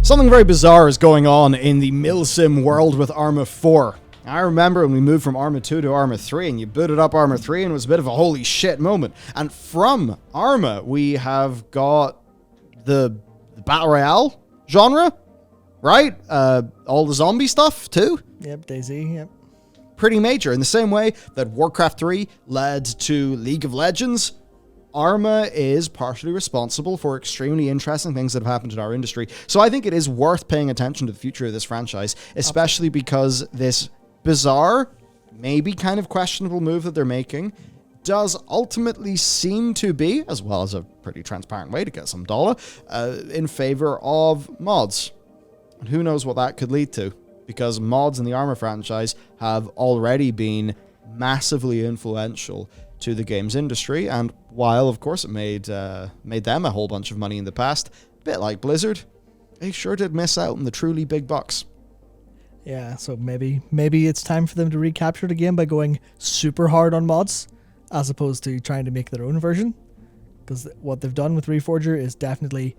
Something very bizarre is going on in the milsim world with Arma 4. I remember when we moved from Arma 2 to Arma 3, and you booted up Arma 3, and it was a bit of a holy shit moment. And from Arma, we have got the Battle Royale genre, right? All the zombie stuff, too. Yep, DayZ, yep. Pretty major. In the same way that Warcraft 3 led to League of Legends, Arma is partially responsible for extremely interesting things that have happened in our industry. So I think it is worth paying attention to the future of this franchise, especially because this bizarre, maybe kind of questionable move that they're making does ultimately seem to be, as well as a pretty transparent way to get some dollar, in favor of mods. And who knows what that could lead to, because mods in the Arma franchise have already been massively influential to the games industry, and while of course it made them a whole bunch of money in the past, a bit like Blizzard, they sure did miss out on the truly big bucks. Yeah, so maybe it's time for them to recapture it again by going super hard on mods, as opposed to trying to make their own version. Because what they've done with Reforger is definitely...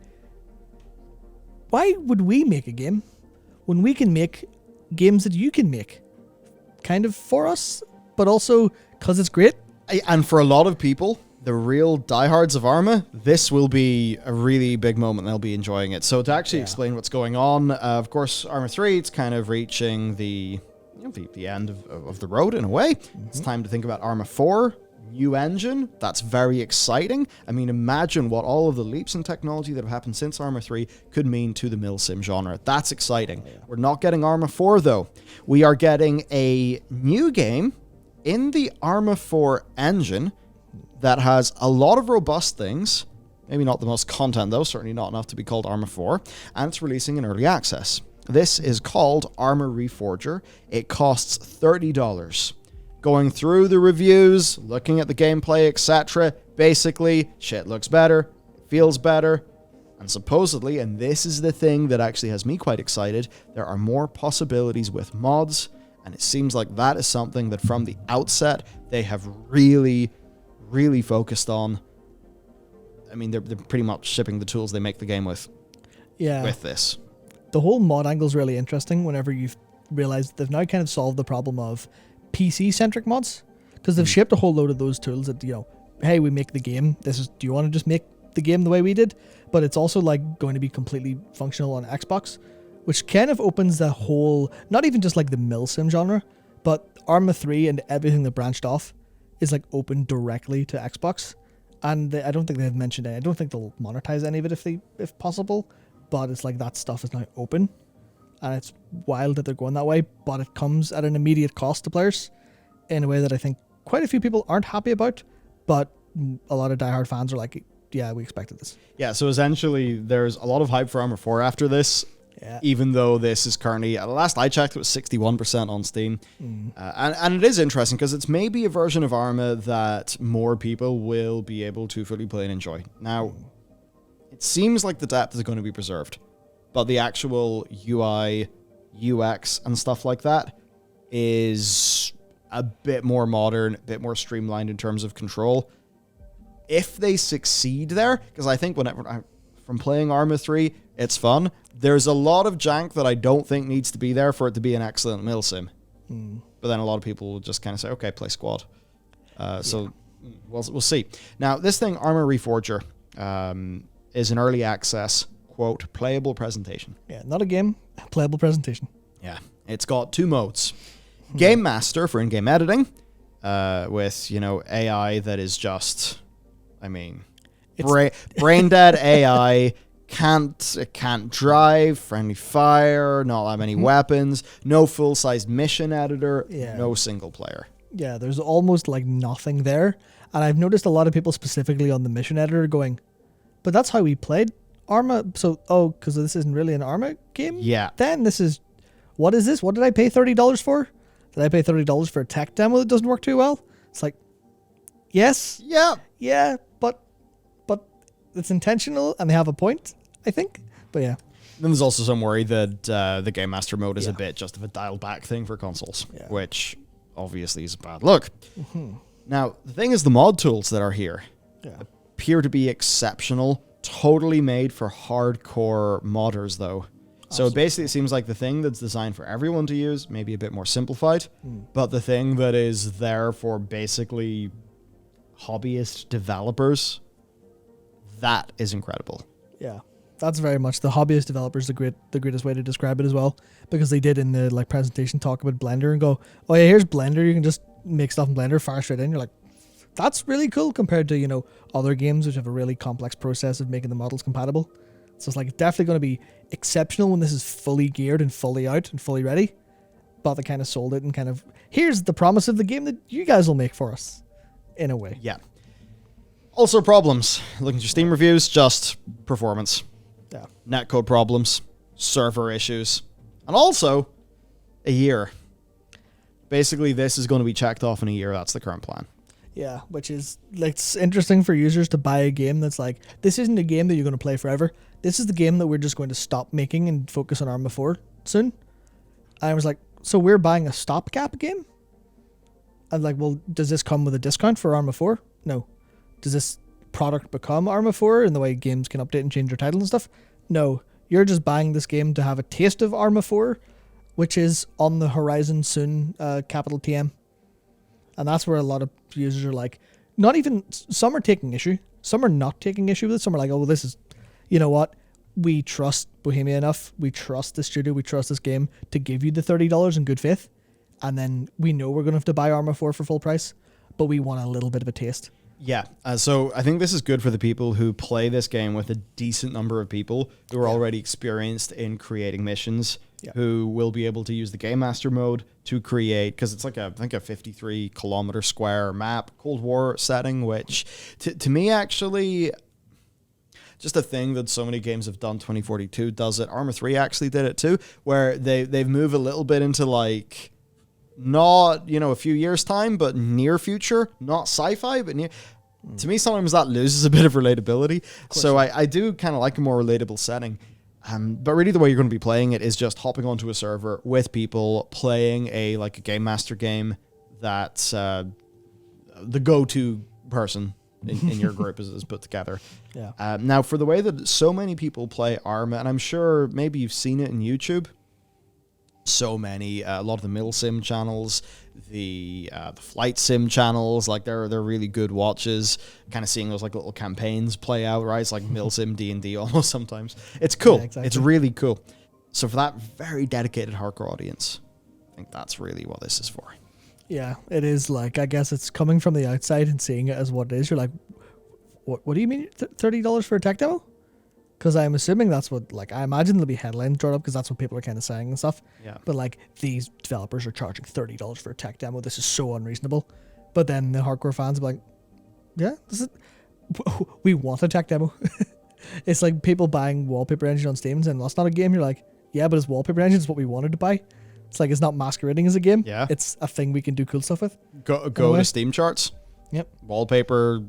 Why would we make a game when we can make games that you can make? Kind of for us, but also because it's great. And for a lot of people, the real diehards of Arma, this will be a really big moment. They'll be enjoying it. So to actually explain what's going on, of course, Arma 3, it's kind of reaching the end of the road in a way. Mm-hmm. It's time to think about Arma 4, new engine. That's very exciting. I mean, imagine what all of the leaps in technology that have happened since Arma 3 could mean to the milsim genre. That's exciting. Oh, yeah. We're not getting Arma 4, though. We are getting a new game in the Arma 4 engine that has a lot of robust things, maybe not the most content though, certainly not enough to be called Arma 4, and it's releasing in early access. This is called Arma Reforger. It costs $30. Going through the reviews, looking at the gameplay, etc., basically, shit looks better, feels better, and supposedly, and this is the thing that actually has me quite excited, there are more possibilities with mods. And it seems like that is something that from the outset, they have really, really focused on. I mean, they're pretty much shipping the tools they make the game with. Yeah. With this. The whole mod angle is really interesting whenever you've realized they've now kind of solved the problem of PC-centric mods. Because they've shipped a whole load of those tools that, hey, we make the game. Do you want to just make the game the way we did? But it's also like going to be completely functional on Xbox, which kind of opens the whole, not even just like the milsim genre, but Arma 3 and everything that branched off is like open directly to Xbox. And I don't think they've mentioned it. I don't think they'll monetize any of it if possible, but it's like that stuff is now open. And it's wild that they're going that way, but it comes at an immediate cost to players in a way that I think quite a few people aren't happy about, but a lot of diehard fans are like, yeah, we expected this. Yeah, so essentially there's a lot of hype for Arma 4 after this. Yeah. Even though this is currently, at the last I checked, it was 61% on Steam. And it is interesting because it's maybe a version of Arma that more people will be able to fully play and enjoy. Now, it seems like the depth is going to be preserved, but the actual UI, UX, and stuff like that is a bit more modern, a bit more streamlined in terms of control. If they succeed there, because I think from playing Arma 3, it's fun. There's a lot of jank that I don't think needs to be there for it to be an excellent milsim. But then a lot of people will just kind of say, okay, play squad. So we'll see. Now, this thing, Arma Reforger, is an early access, quote, playable presentation. Yeah, not a game, playable presentation. Yeah, it's got two modes. Game Master for in-game editing, with, AI that is just, brain dead AI. It can't drive, friendly fire, not that many weapons, no full-sized mission editor, no single player. Yeah, there's almost like nothing there. And I've noticed a lot of people specifically on the mission editor going, but that's how we played Arma. So, because this isn't really an Arma game? Yeah. Then what is this? What did I pay $30 for? Did I pay $30 for a tech demo that doesn't work too well? It's like, yes. Yeah. Yeah, but it's intentional and they have a point, I think. But yeah. Then there's also some worry that the Game Master mode is a bit just of a dialed back thing for consoles, which obviously is a bad look. Now, the thing is, the mod tools that are here appear to be exceptional, totally made for hardcore modders, though. So basically, it seems like the thing that's designed for everyone to use, maybe a bit more simplified, but the thing that is there for basically hobbyist developers, that is incredible. Yeah, that's very much the hobbyist developers. The greatest way to describe it as well, because they did in the like presentation talk about Blender and go, oh yeah, here's Blender. You can just make stuff in Blender, fire straight in. You're like, that's really cool compared to, you know, other games which have a really complex process of making the models compatible. So it's like it's definitely going to be exceptional when this is fully geared and fully out and fully ready. But they kind of sold it and kind of, here's the promise of the game that you guys will make for us, in a way. Yeah. Also problems. Looking at your Steam reviews, just performance. Yeah. Netcode problems, server issues, and also a year. Basically, this is going to be checked off in a year. That's the current plan. Yeah, which is, like, it's interesting for users to buy a game that's like, this isn't a game that you're going to play forever. This is the game that we're just going to stop making and focus on Arma 4 soon. And I was like, so we're buying a stopgap game? I'm like, well, does this come with a discount for Arma 4? No. Does this product become Arma 4 in the way games can update and change their titles and stuff? No. You're just buying this game to have a taste of Arma 4, which is on the horizon soon, capital TM. And that's where a lot of users are like, not even, some are taking issue. Some are not taking issue with it. Some are like, oh, well, this is, you know what? We trust Bohemia enough. We trust the studio. We trust this game to give you the $30 in good faith. And then we know we're going to have to buy Arma 4 for full price, but we want a little bit of a taste. Yeah, so I think this is good for the people who play this game with a decent number of people who are already experienced in creating missions, who will be able to use the Game Master mode to create, because it's like I think a 53 kilometer square map, Cold War setting, which to me actually, just a thing that so many games have done. 2042 does it. Arma 3 actually did it too, where they've moved a little bit into like, not, you know, a few years time, but near future, not sci-fi, but near. To me, sometimes that loses a bit of relatability. So I do kind of like a more relatable setting. But really the way you're going to be playing it is just hopping onto a server with people, playing a Game Master game that's the go-to person in your group is put together. Yeah. Now, for the way that so many people play Arma, and I'm sure maybe you've seen it in YouTube, so many, a lot of the Mill Sim channels, the Flight Sim channels, like they're really good watches, kind of seeing those like little campaigns play out, right? It's like Mill Sim D&D almost sometimes. It's cool. Yeah, exactly. It's really cool. So for that very dedicated hardcore audience, I think that's really what this is for. Yeah, it is. Like, I guess it's coming from the outside and seeing it as what it is. You're like, what do you mean $30 for a tech demo? Because I'm assuming that's what, like, I imagine there'll be headlines drawn up because that's what people are kind of saying and stuff. Yeah. But, like, these developers are charging $30 for a tech demo. This is so unreasonable. But then the hardcore fans will be like, yeah, we want a tech demo. It's like people buying Wallpaper Engine on Steam and saying, that's not a game. You're like, yeah, but it's Wallpaper Engine. It's what we wanted to buy. It's like, it's not masquerading as a game. Yeah. It's a thing we can do cool stuff with. Go to Steam charts. Yep. Wallpaper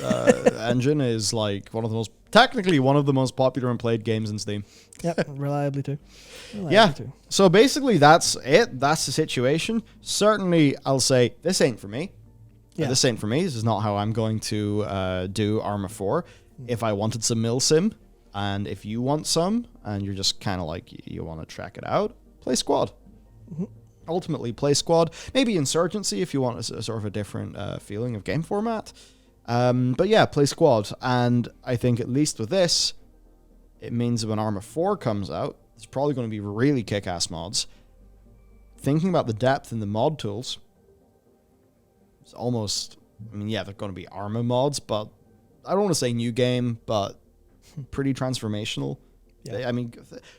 Engine is like technically one of the most popular and played games in Steam. Yep, reliably too. So basically that's it. That's the situation. Certainly I'll say this ain't for me. Yeah. This ain't for me. This is not how I'm going to do Arma 4. If I wanted some Mill Sim, and if you want some, and you're just kind of like, you want to check it out, play Squad. Mm-hmm. Ultimately, play Squad. Maybe Insurgency if you want a sort of a different feeling of game format. But yeah, play Squad. And I think at least with this, it means that when Arma 4 comes out, there's probably going to be really kick-ass mods. Thinking about the depth in the mod tools, it's almost, I mean, yeah, they're going to be Arma mods, but I don't want to say new game, but pretty transformational. Yeah. I mean,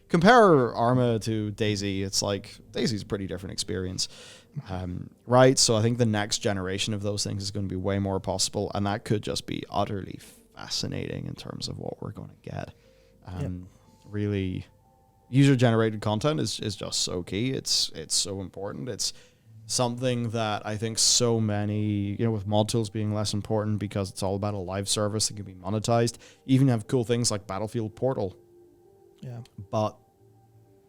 compare Arma to Daisy. It's like Daisy's a pretty different experience, right? So I think the next generation of those things is going to be way more possible, and that could just be utterly fascinating in terms of what we're going to get. Really, user-generated content is just so key. It's so important. It's something that I think so many, with mod tools being less important because it's all about a live service that can be monetized. You even have cool things like Battlefield Portal. Yeah. But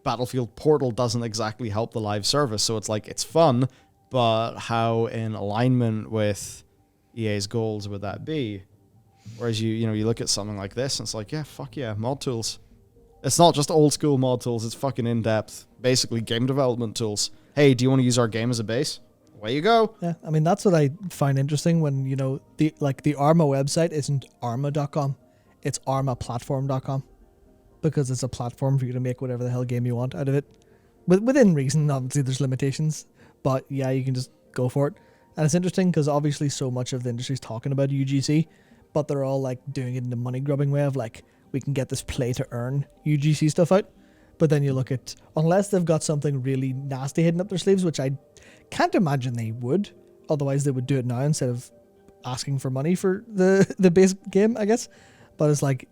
Battlefield Portal doesn't exactly help the live service. So it's like, it's fun, but how in alignment with EA's goals would that be? Whereas you look at something like this and it's like, yeah, fuck yeah, mod tools. It's not just old school mod tools. It's fucking in-depth, basically game development tools. Hey, do you want to use our game as a base? Away you go. Yeah, I mean, that's what I find interesting when, the Arma website isn't arma.com. It's armaplatform.com. Because it's a platform for you to make whatever the hell game you want out of it. Within reason, obviously there's limitations. But yeah, you can just go for it. And it's interesting because obviously so much of the industry is talking about UGC. But they're all like doing it in the money grubbing way of like, we can get this play to earn UGC stuff out. But then you look at, unless they've got something really nasty hidden up their sleeves, which I can't imagine they would. Otherwise they would do it now instead of asking for money for the base game, I guess. But it's like,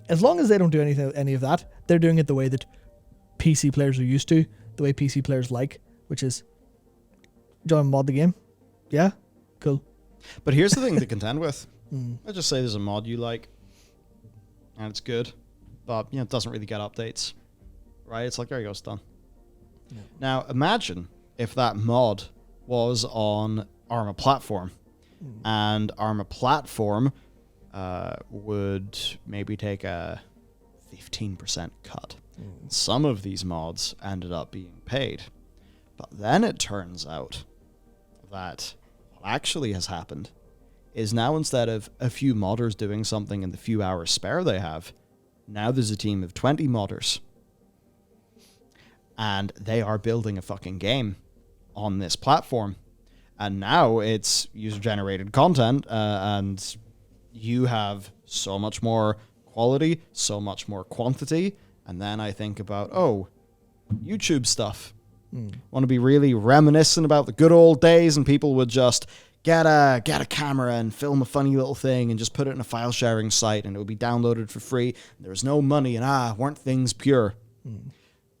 as long as they don't do any of that, they're doing it the way that PC players are used to, the way PC players like, which is, do you want to mod the game? Yeah? Cool. But here's the thing to contend with. Let's just say there's a mod you like, and it's good, but it doesn't really get updates. Right? It's like, there you go, it's done. Yeah. Now, imagine if that mod was on Arma Platform, and Arma Platform would maybe take a 15% cut. Some of these mods ended up being paid. But then it turns out that what actually has happened is now instead of a few modders doing something in the few hours spare they have, now there's a team of 20 modders. And they are building a fucking game on this platform. And now it's user-generated content, and you have so much more quality, so much more quantity. And then I think about, YouTube stuff. Want to be really reminiscent about the good old days, and people would just get a camera and film a funny little thing and just put it in a file sharing site, and it would be downloaded for free. There was no money, and weren't things pure?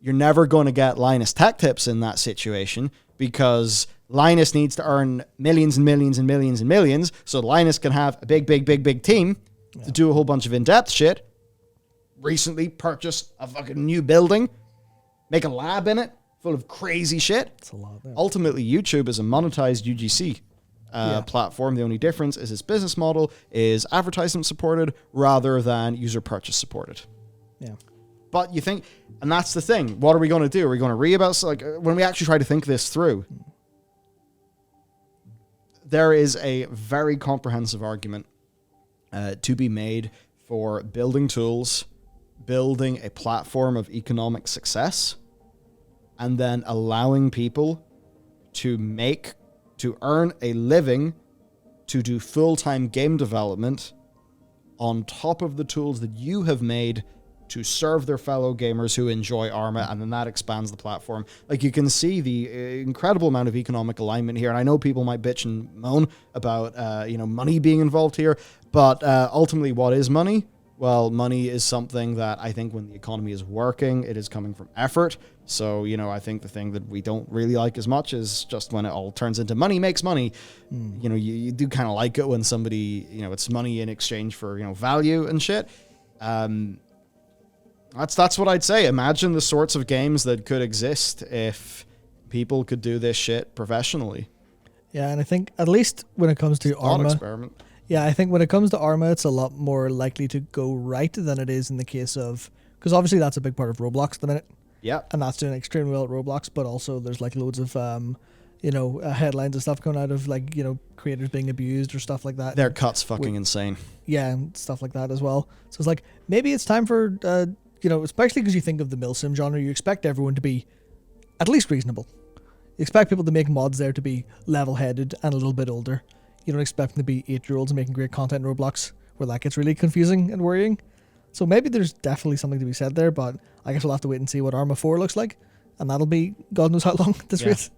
You're never going to get Linus Tech Tips in that situation, because Linus needs to earn millions and millions and millions and millions, so Linus can have a big team to do a whole bunch of in-depth shit. Recently purchased a fucking new building, make a lab in it full of crazy shit. That's a lot. Yeah. Ultimately, YouTube is a monetized UGC platform. The only difference is its business model is advertisement supported rather than user purchase supported. Yeah. But you think, and that's the thing, what are we going to do? Are we going to read about, like, when we actually try to think this through, there is a very comprehensive argument to be made for building tools, building a platform of economic success, and then allowing people to earn a living, to do full-time game development on top of the tools that you have made to serve their fellow gamers who enjoy Arma, and then that expands the platform. Like, you can see the incredible amount of economic alignment here, and I know people might bitch and moan about money being involved here, but ultimately, what is money? Well, money is something that I think when the economy is working, it is coming from effort. So, I think the thing that we don't really like as much is just when it all turns into money makes money. You do kind of like it when somebody, it's money in exchange for, value and shit. That's what I'd say. Imagine the sorts of games that could exist if people could do this shit professionally. Yeah, and I think at least when it comes to Arma, experiment. Yeah, I think when it comes to Arma, it's a lot more likely to go right than it is in the case of, because obviously that's a big part of Roblox at the minute. Yeah, and that's doing extremely well at Roblox. But also there's like loads of headlines and stuff coming out of creators being abused or stuff like that. Their cut's fucking insane. Yeah, and stuff like that as well. So it's like maybe it's time for especially because you think of the milsim genre, you expect everyone to be at least reasonable. You expect people to make mods there to be level-headed and a little bit older. You don't expect them to be 8-year-olds making great content in Roblox, where that gets really confusing and worrying. So maybe there's definitely something to be said there, but I guess we'll have to wait and see what Arma 4 looks like, and that'll be God knows how long at this rate.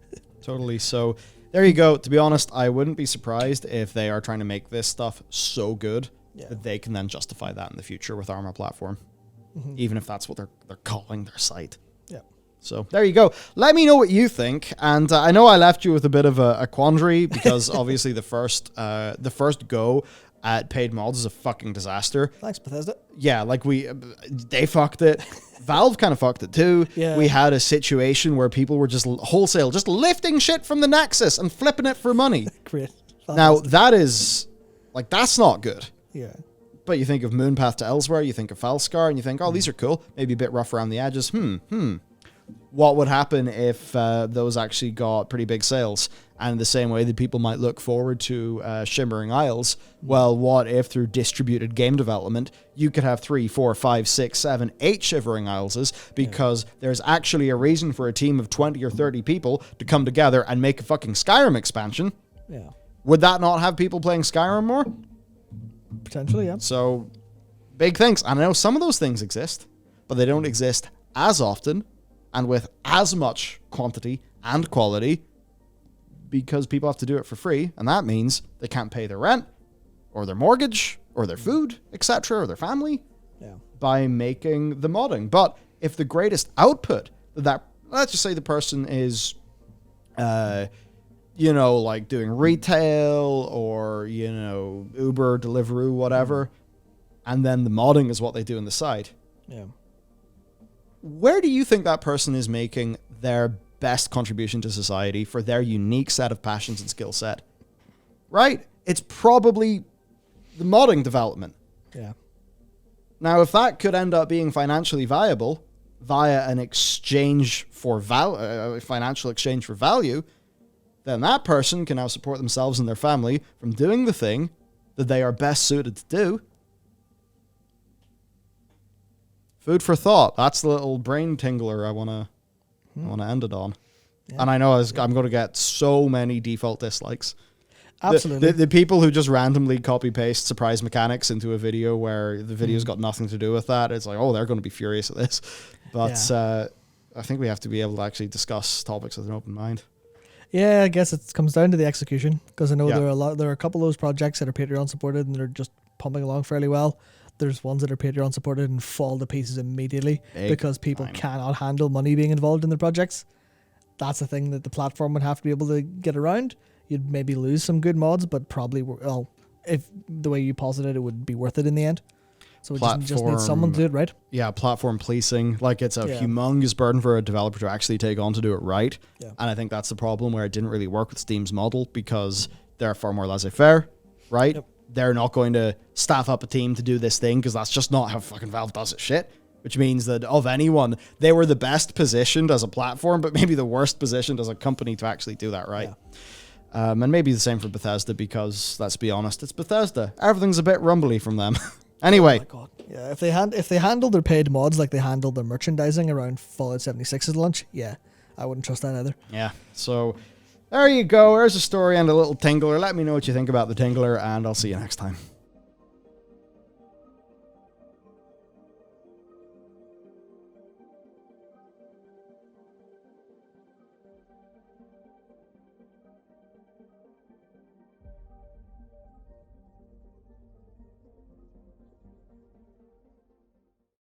Totally. So there you go. To be honest, I wouldn't be surprised if they are trying to make this stuff so good that they can then justify that in the future with Arma Platform. Even if that's what they're calling their site. Yeah. So there you go. Let me know what you think. And I know I left you with a bit of a quandary because obviously the first go at paid mods is a fucking disaster. Thanks, Bethesda. Yeah, they fucked it. Valve kind of fucked it too. Yeah. We had a situation where people were just wholesale, just lifting shit from the Nexus and flipping it for money. Great. Now that is that's not good. Yeah. But you think of Moonpath to Elsewhere, you think of Falscar, and you think, oh, these are cool. Maybe a bit rough around the edges. What would happen if those actually got pretty big sales? And the same way that people might look forward to Shimmering Isles, well, what if through distributed game development, you could have 3, 4, 5, 6, 7, 8 Shivering Isleses because there's actually a reason for a team of 20 or 30 people to come together and make a fucking Skyrim expansion? Yeah. Would that not have people playing Skyrim more? Potentially, yeah. So, big things. And I know some of those things exist, but they don't exist as often and with as much quantity and quality because people have to do it for free, and that means they can't pay their rent or their mortgage or their food, etc., or their family by making the modding. But if the greatest output that, let's just say the person is, like doing retail or, Uber, Deliveroo, whatever, and then the modding is what they do on the side. Yeah. Where do you think that person is making their best contribution to society for their unique set of passions and skill set? Right? It's probably the modding development. Yeah. Now, if that could end up being financially viable via an exchange for financial exchange for value, then that person can now support themselves and their family from doing the thing that they are best suited to do. Food for thought. That's the little brain tingler I want to end it on. Yeah. And I know I'm going to get so many default dislikes. Absolutely. The people who just randomly copy-paste surprise mechanics into a video where the video's got nothing to do with that, it's like, oh, they're going to be furious at this. But I think we have to be able to actually discuss topics with an open mind. Yeah, I guess it comes down to the execution, because I know there are a couple of those projects that are Patreon supported and they're just pumping along fairly well. There's ones that are Patreon supported and fall to pieces immediately because people cannot handle money being involved in their projects. That's a thing that the platform would have to be able to get around. You'd maybe lose some good mods, but probably, if the way you posited it would be worth it in the end. So it just needs someone to do it right. Yeah, platform policing. Like, it's a humongous burden for a developer to actually take on to do it right. Yeah. And I think that's the problem where it didn't really work with Steam's model because they're far more laissez-faire, right? Yep. They're not going to staff up a team to do this thing because that's just not how fucking Valve does it shit. Which means that of anyone, they were the best positioned as a platform, but maybe the worst positioned as a company to actually do that right. Yeah. And maybe the same for Bethesda because, let's be honest, it's Bethesda. Everything's a bit rumbly from them. Anyway. Oh my God. Yeah, if they handle their paid mods like they handled their merchandising around Fallout 76's launch, I wouldn't trust that either. Yeah, so there you go. There's a story and a little tingler. Let me know what you think about the tingler, and I'll see you next time.